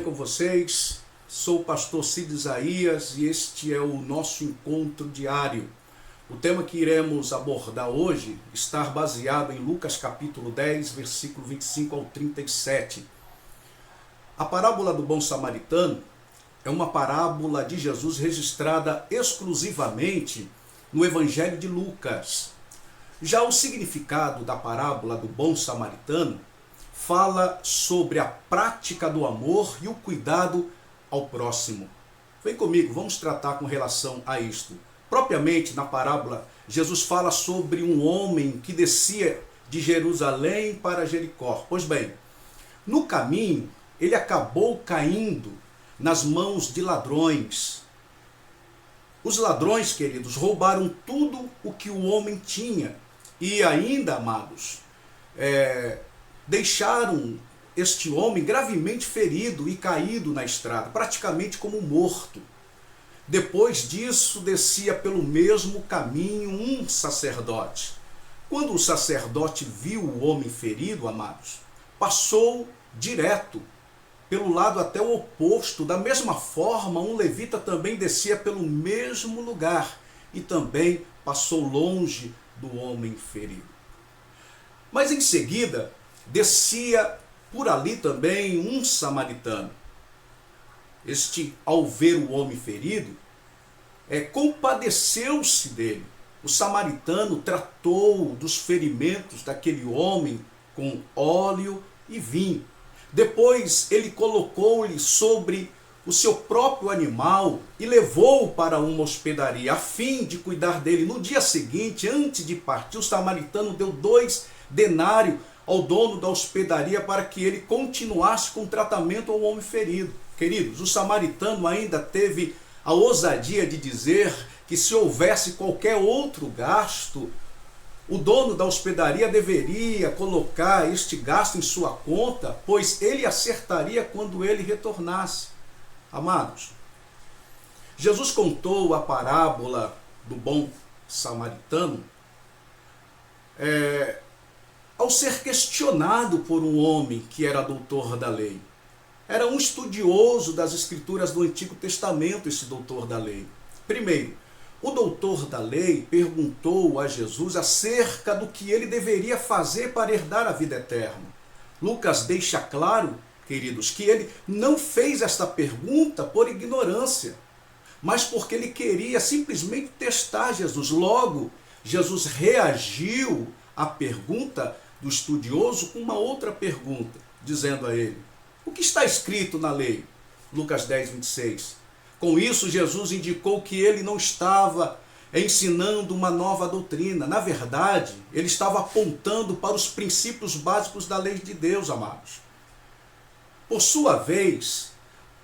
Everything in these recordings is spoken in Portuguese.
com vocês? Sou o pastor Cid Isaías e este é o nosso encontro diário. O tema que iremos abordar hoje está baseado em Lucas capítulo 10, versículo 25 ao 37. A parábola do bom samaritano é uma parábola de Jesus registrada exclusivamente no Evangelho de Lucas. Já o significado da parábola do bom samaritano fala sobre a prática do amor e o cuidado ao próximo. Vem comigo, vamos tratar com relação a isto. Propriamente na parábola, Jesus fala sobre um homem que descia de Jerusalém para Jericó. Pois bem, no caminho, ele acabou caindo nas mãos de ladrões. Os ladrões, queridos, roubaram tudo o que o homem tinha e ainda, amados, deixaram este homem gravemente ferido e caído na estrada, praticamente como morto. Depois disso, descia pelo mesmo caminho um sacerdote. Quando o sacerdote viu o homem ferido, amados, passou direto pelo lado até o oposto. Da mesma forma, um levita também descia pelo mesmo lugar e também passou longe do homem ferido. Mas em seguida, descia por ali também um samaritano. Este, ao ver o homem ferido, compadeceu-se dele. O samaritano tratou dos ferimentos daquele homem com óleo e vinho. Depois ele colocou-lhe sobre o seu próprio animal e levou-o para uma hospedaria a fim de cuidar dele. No dia seguinte, antes de partir, o samaritano deu 2 denários ao dono da hospedaria para que ele continuasse com o tratamento ao homem ferido. Queridos, o samaritano ainda teve a ousadia de dizer que se houvesse qualquer outro gasto, o dono da hospedaria deveria colocar este gasto em sua conta, pois ele acertaria quando ele retornasse. Amados, Jesus contou a parábola do bom samaritano ao ser questionado por um homem que era doutor da lei. Era um estudioso das escrituras do Antigo Testamento, esse doutor da lei. Primeiro, o doutor da lei perguntou a Jesus acerca do que ele deveria fazer para herdar a vida eterna. Lucas deixa claro, queridos, que ele não fez esta pergunta por ignorância, mas porque ele queria simplesmente testar Jesus. Logo, Jesus reagiu à pergunta do estudioso com uma outra pergunta, dizendo a ele: o que está escrito na lei? Lucas 10, 26. Com isso, Jesus indicou que ele não estava ensinando uma nova doutrina. Na verdade, ele estava apontando para os princípios básicos da lei de Deus, amados. Por sua vez,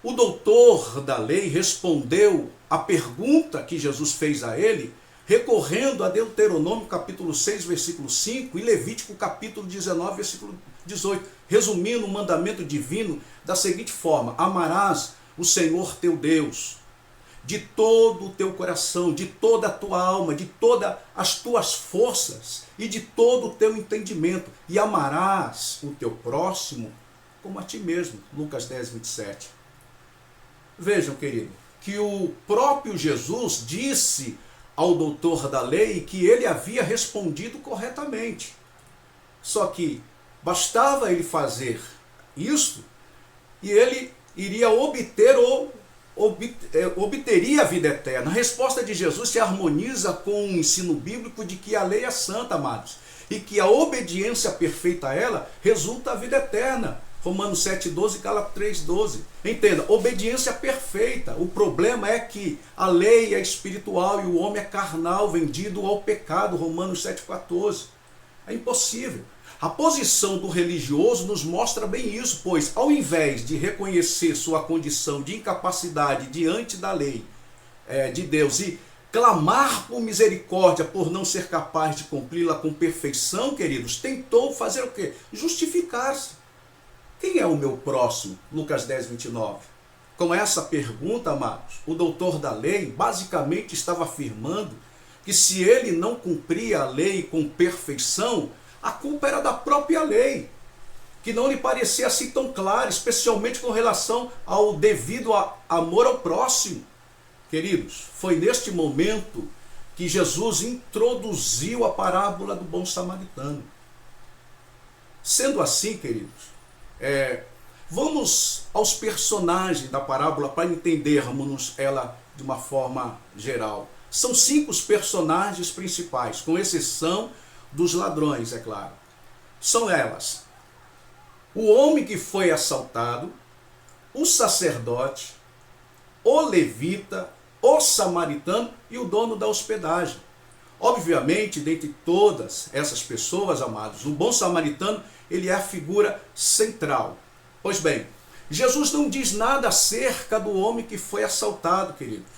o doutor da lei respondeu à pergunta que Jesus fez a ele, recorrendo a Deuteronômio capítulo 6, versículo 5 e Levítico capítulo 19, versículo 18, resumindo o mandamento divino da seguinte forma: amarás o Senhor teu Deus de todo o teu coração, de toda a tua alma, de todas as tuas forças e de todo o teu entendimento, e amarás o teu próximo como a ti mesmo. Lucas 10, 27. Vejam, querido, que o próprio Jesus disse ao doutor da lei que ele havia respondido corretamente. Só que bastava ele fazer isso e ele iria obteria a vida eterna. A resposta de Jesus se harmoniza com o ensino bíblico de que a lei é santa, amados, e que a obediência perfeita a ela resulta a vida eterna. Romanos 7,12 e Gálatas 3,12. Entenda, obediência perfeita. O problema é que a lei é espiritual e o homem é carnal, vendido ao pecado. Romanos 7,14. É impossível. A posição do religioso nos mostra bem isso, pois ao invés de reconhecer sua condição de incapacidade diante da lei de Deus e clamar por misericórdia por não ser capaz de cumpri-la com perfeição, queridos, tentou fazer o quê? Justificar-se. Quem é o meu próximo? Lucas 10, 29. Com essa pergunta, amados, o doutor da lei basicamente estava afirmando que se ele não cumpria a lei com perfeição, a culpa era da própria lei. que não lhe parecia assim tão claro, especialmente com relação ao devido amor ao próximo. Queridos, foi neste momento que Jesus introduziu a parábola do bom samaritano. Sendo assim, queridos, vamos aos personagens da parábola para entendermos ela de uma forma geral. São 5 os personagens principais, com exceção dos ladrões, é claro. São elas: o homem que foi assaltado, o sacerdote, o levita, o samaritano e o dono da hospedagem. Obviamente, dentre todas essas pessoas, amados, o bom samaritano, ele é a figura central. Pois bem, Jesus não diz nada acerca do homem que foi assaltado, queridos.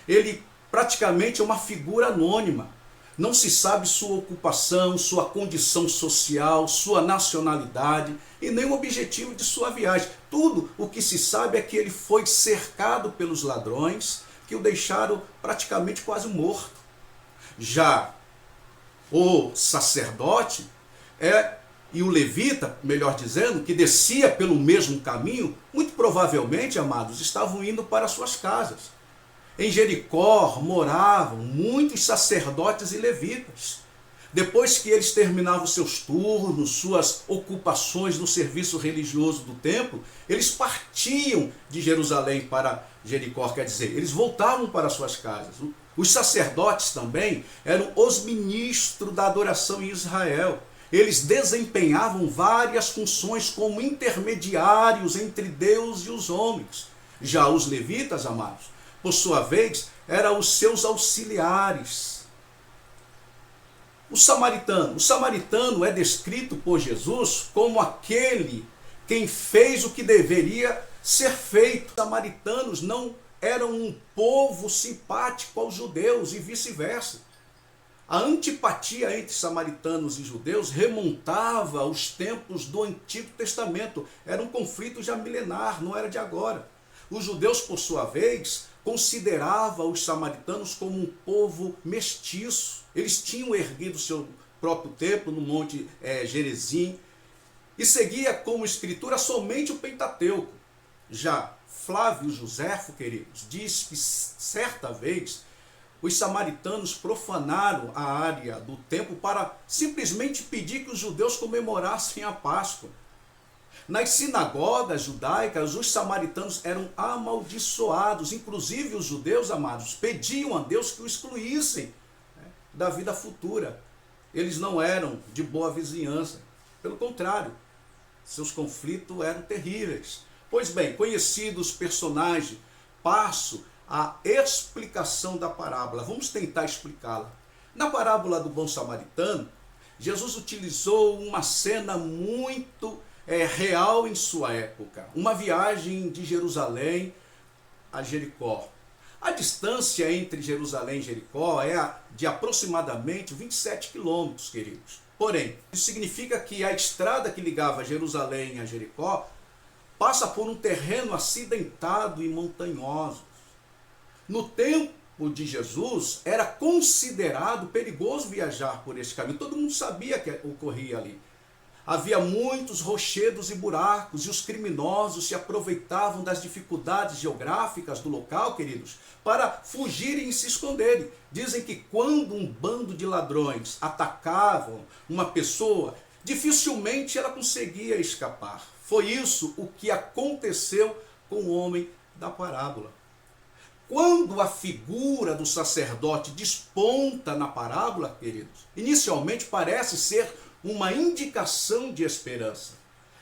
Ele praticamente é uma figura anônima. Não se sabe sua ocupação, sua condição social, sua nacionalidade e nem o objetivo de sua viagem. Tudo o que se sabe é que ele foi cercado pelos ladrões, que o deixaram praticamente quase morto. Já o sacerdote e o levita, melhor dizendo, que descia pelo mesmo caminho, muito provavelmente, amados, estavam indo para suas casas. Em Jericó moravam muitos sacerdotes e levitas. Depois que eles terminavam seus turnos, suas ocupações no serviço religioso do templo, eles partiam de Jerusalém para Jericó, quer dizer, eles voltavam para suas casas. Os sacerdotes também eram os ministros da adoração em Israel. Eles desempenhavam várias funções como intermediários entre Deus e os homens. Já os levitas, amados, por sua vez, eram os seus auxiliares. O samaritano é descrito por Jesus como aquele quem fez o que deveria ser feito. Os samaritanos não eram um povo simpático aos judeus e vice-versa. A antipatia entre samaritanos e judeus remontava aos tempos do Antigo Testamento. Era um conflito já milenar, não era de agora. Os judeus, por sua vez, consideravam os samaritanos como um povo mestiço. Eles tinham erguido seu próprio templo no Monte Gerizim e seguia como escritura somente o Pentateuco. Já Flávio Joséfo, queridos, diz que certa vez os samaritanos profanaram a área do templo para simplesmente pedir que os judeus comemorassem a Páscoa. Nas sinagogas judaicas, os samaritanos eram amaldiçoados. Inclusive os judeus, amados, pediam a Deus que o excluíssem da vida futura. Eles não eram de boa vizinhança. Pelo contrário, seus conflitos eram terríveis. Pois bem, conhecidos os personagens, passo à explicação da parábola. Vamos tentar explicá-la. Na parábola do bom samaritano, Jesus utilizou uma cena muito real em sua época. Uma viagem de Jerusalém a Jericó. A distância entre Jerusalém e Jericó é de aproximadamente 27 quilômetros, queridos. Porém, isso significa que a estrada que ligava Jerusalém a Jericó passa por um terreno acidentado e montanhoso. No tempo de Jesus, era considerado perigoso viajar por esse caminho. Todo mundo sabia que ocorria ali. Havia muitos rochedos e buracos, e os criminosos se aproveitavam das dificuldades geográficas do local, queridos, para fugirem e se esconderem. Dizem que quando um bando de ladrões atacavam uma pessoa, dificilmente ela conseguia escapar. Foi isso o que aconteceu com o homem da parábola. Quando a figura do sacerdote desponta na parábola, queridos, inicialmente parece ser uma indicação de esperança.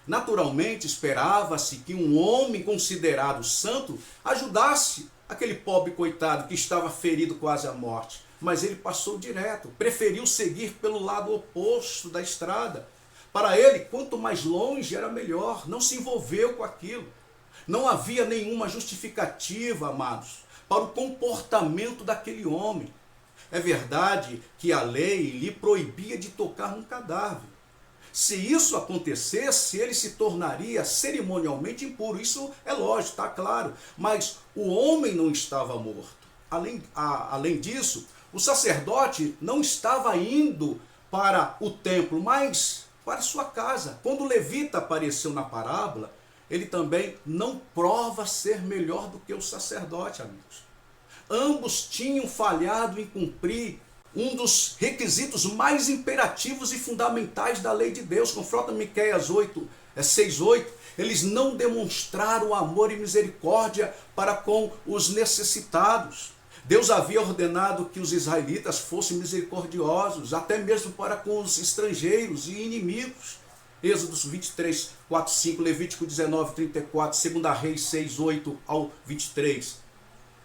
Naturalmente, esperava-se que um homem considerado santo ajudasse aquele pobre coitado que estava ferido quase à morte. Mas ele passou direto, preferiu seguir pelo lado oposto da estrada. Para ele, quanto mais longe era melhor, não se envolveu com aquilo. Não havia nenhuma justificativa, amados, para o comportamento daquele homem. É verdade que a lei lhe proibia de tocar num cadáver. Se isso acontecesse, ele se tornaria cerimonialmente impuro. Isso é lógico, está claro. Mas o homem não estava morto. Além disso, o sacerdote não estava indo para o templo, mas para sua casa. Quando o levita apareceu na parábola, ele também não prova ser melhor do que o sacerdote, amigos. Ambos tinham falhado em cumprir um dos requisitos mais imperativos e fundamentais da lei de Deus. Confronta Miqueias 6:8. Eles não demonstraram amor e misericórdia para com os necessitados. Deus havia ordenado que os israelitas fossem misericordiosos, até mesmo para com os estrangeiros e inimigos. Êxodo 23, 4, 5, Levítico 19, 34, 2 Reis 6, 8 ao 23.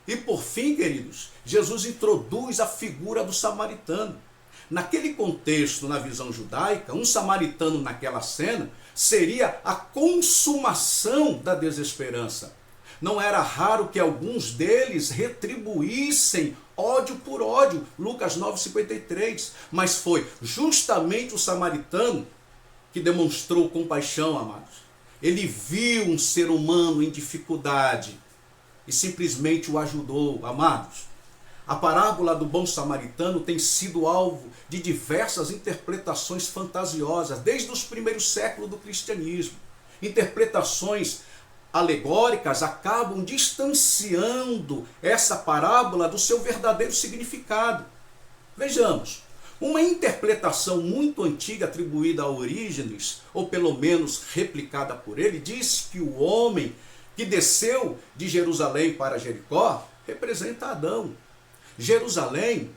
E por fim, queridos, Jesus introduz a figura do samaritano. Naquele contexto, na visão judaica, um samaritano naquela cena seria a consumação da desesperança. Não era raro que alguns deles retribuíssem ódio por ódio, Lucas 9,53. Mas foi justamente o samaritano que demonstrou compaixão, amados. Ele viu um ser humano em dificuldade e simplesmente o ajudou, amados. A parábola do bom samaritano tem sido alvo de diversas interpretações fantasiosas, desde os primeiros séculos do cristianismo. Interpretações alegóricas acabam distanciando essa parábola do seu verdadeiro significado. Vejamos, uma interpretação muito antiga atribuída a Orígenes, ou pelo menos replicada por ele, diz que o homem que desceu de Jerusalém para Jericó representa Adão. Jerusalém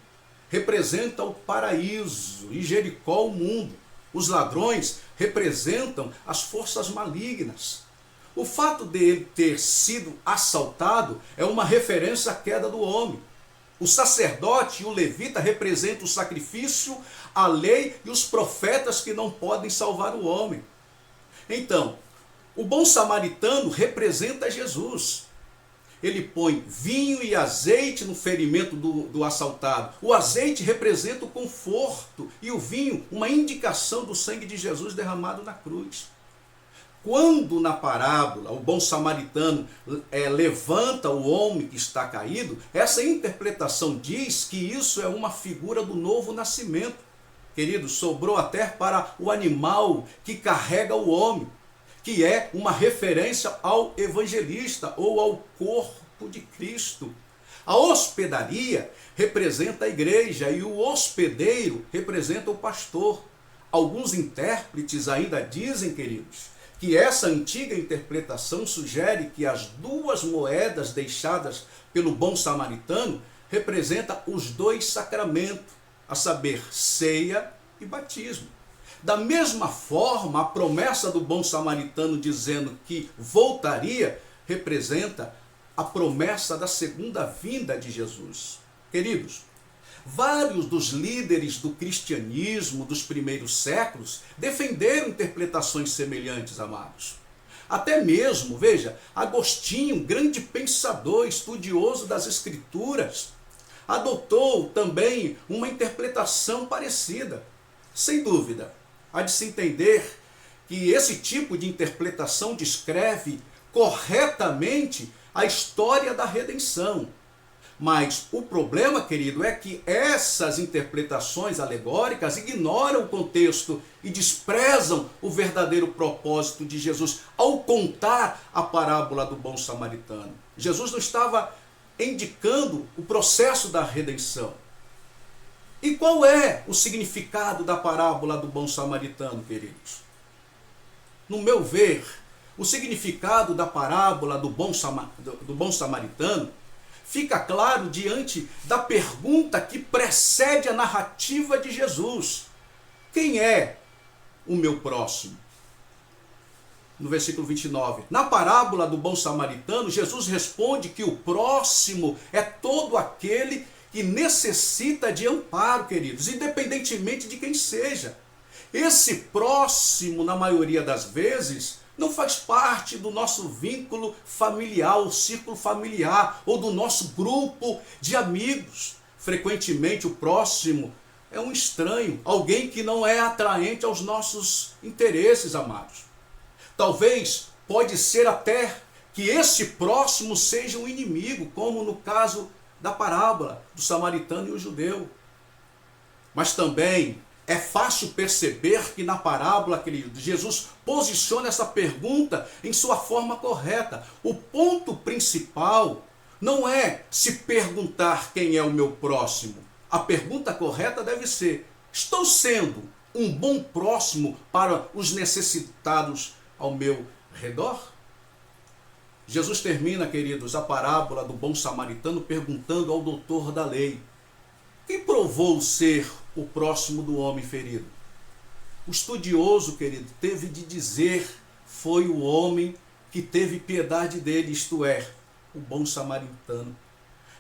representa o paraíso e Jericó o mundo. Os ladrões representam as forças malignas. O fato de ele ter sido assaltado é uma referência à queda do homem. O sacerdote e o levita representam o sacrifício, a lei e os profetas que não podem salvar o homem. Então, o bom samaritano representa Jesus. Ele põe vinho e azeite no ferimento do assaltado. O azeite representa o conforto e o vinho, uma indicação do sangue de Jesus derramado na cruz. Quando na parábola o bom samaritano levanta o homem que está caído, essa interpretação diz que isso é uma figura do novo nascimento. Querido, sobrou até para o animal que carrega o homem, que é uma referência ao evangelista ou ao corpo de Cristo. A hospedaria representa a igreja e o hospedeiro representa o pastor. Alguns intérpretes ainda dizem, queridos, que essa antiga interpretação sugere que as duas moedas deixadas pelo bom samaritano representam os dois sacramentos, a saber, ceia e batismo. Da mesma forma, a promessa do bom samaritano dizendo que voltaria representa a promessa da segunda vinda de Jesus. Queridos, vários dos líderes do cristianismo dos primeiros séculos defenderam interpretações semelhantes, amados. Até mesmo, veja, Agostinho, grande pensador, estudioso das Escrituras, adotou também uma interpretação parecida. Sem dúvida, há de se entender que esse tipo de interpretação descreve corretamente a história da redenção. Mas o problema, querido, é que essas interpretações alegóricas ignoram o contexto e desprezam o verdadeiro propósito de Jesus ao contar a parábola do bom samaritano. Jesus não estava indicando o processo da redenção. E qual é o significado da parábola do bom samaritano, queridos? No meu ver, o significado da parábola do bom samaritano fica claro diante da pergunta que precede a narrativa de Jesus. Quem é o meu próximo? No versículo 29. Na parábola do bom samaritano, Jesus responde que o próximo é todo aquele que necessita de amparo, queridos, independentemente de quem seja. Esse próximo, na maioria das vezes, não faz parte do nosso vínculo familiar, o círculo familiar, ou do nosso grupo de amigos. Frequentemente o próximo é um estranho, alguém que não é atraente aos nossos interesses, amados. Talvez pode ser até que esse próximo seja um inimigo, como no caso da parábola do samaritano e o judeu. Mas também É fácil perceber que na parábola, querido, Jesus posiciona essa pergunta em sua forma correta. O ponto principal não é se perguntar quem é o meu próximo. A pergunta correta deve ser: estou sendo um bom próximo para os necessitados ao meu redor? Jesus termina, queridos, a parábola do bom samaritano perguntando ao doutor da lei: quem provou ser o próximo do homem ferido? O estudioso, querido, teve de dizer: foi o homem que teve piedade dele, isto é, o bom samaritano.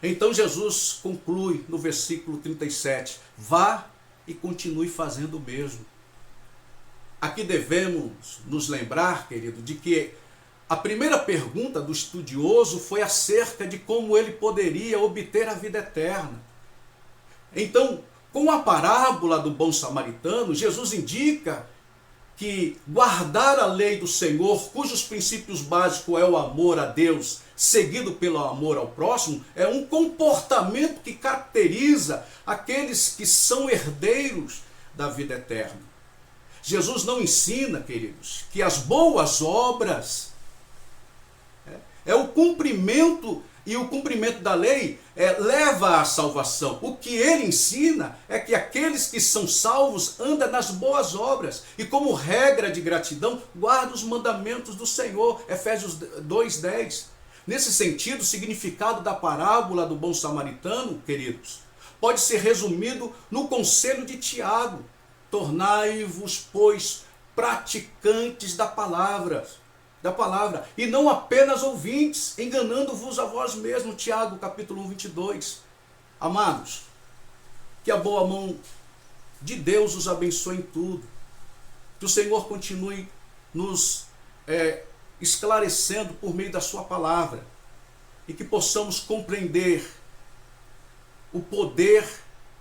Então Jesus conclui no versículo 37, vá e continue fazendo o mesmo. Aqui devemos nos lembrar, querido, de que a primeira pergunta do estudioso foi acerca de como ele poderia obter a vida eterna. Então, com a parábola do bom samaritano, Jesus indica que guardar a lei do Senhor, cujos princípios básicos é o amor a Deus, seguido pelo amor ao próximo, é um comportamento que caracteriza aqueles que são herdeiros da vida eterna. Jesus não ensina, queridos, que as boas obras é o cumprimento, e o cumprimento da lei leva à salvação. O que ele ensina é que aqueles que são salvos andam nas boas obras e, como regra de gratidão, guardam os mandamentos do Senhor. Efésios 2:10. Nesse sentido, o significado da parábola do bom samaritano, queridos, pode ser resumido no conselho de Tiago: tornai-vos, pois, praticantes da palavra, e não apenas ouvintes, enganando-vos a vós mesmos. Tiago, capítulo 1, 22. Amados, que a boa mão de Deus os abençoe em tudo. Que o Senhor continue nos esclarecendo por meio da sua palavra. E que possamos compreender o poder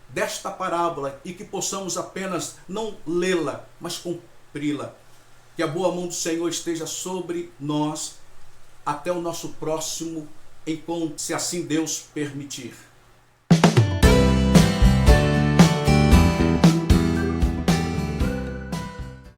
desta parábola e que possamos apenas não lê-la, mas cumpri-la. Que a boa mão do Senhor esteja sobre nós até o nosso próximo encontro, se assim Deus permitir.